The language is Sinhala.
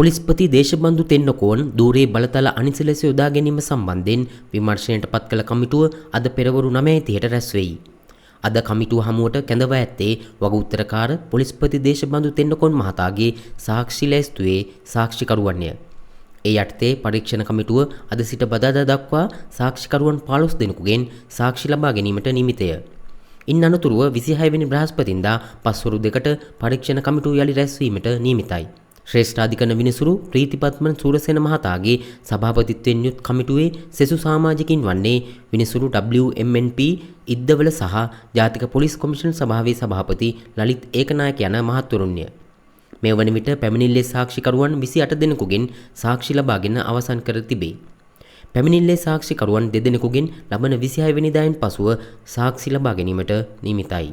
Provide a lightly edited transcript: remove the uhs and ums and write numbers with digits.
පොලිස්පති දේශබන්දු තෙන්නකෝන් ධූරයේ බලතල අනිසි ලෙස යොදා ගැනීම සම්බන්ධයෙන් විමර්ශනයට පත් කළ කමිටුව අද පෙරවරු 9:30ට රැස් වෙයි. අද කමිටුව හමුවට කැඳවා ඇත්තේ වගඋත්තරකාර පොලිස්පති දේශබන්දු තෙන්නකෝන් මහතාගේ සාක්ෂි ලැයිස්තුවේ සාක්ෂිකරුවන්ය. ඒ යටතේ පරීක්ෂණ කමිටුව අද සිට බදාදා දක්වා සාක්ෂිකරුවන් 15 දෙනෙකුගෙන් සාක්ෂි ලබා ගැනීමට නියමිතය. ඉන් අනතුරුව 26 වෙනි බ්‍රහස්පතින්දා පස්වරු 2ට පරීක්ෂණ කමිටුව යලි රැස්වීමට නියමිතයි. ශ්‍රේෂ්ඨාධිකරණ විනිසුරු ප්‍රීතිපත්මන් සූරසේන මහතාගේ සභාපතිත්වයෙන් යුත් කමිටුවේ සෙසු සමාජිකින් වන්නේ විනිසුරු WMNP ඉද්දවල සහ ජාතික පොලිස් කොමිෂන් සභාවේ සභාපති ලලිත් ඒකනායක යන මහත්වරුන්ය. මේ වන විට පැමිණිල්ලේ සාක්ෂිකරුවන් 28 දෙනෙකුගෙන් සාක්ෂි ලබාගෙන අවසන් කර තිබේ. පැමිණිල්ලේ සාක්ෂිකරුවන් 2 දෙනෙකුගෙන් ලබන 26 වෙනිදායින් පසුව සාක්ෂි ලබා ගැනීමට නියමිතයි.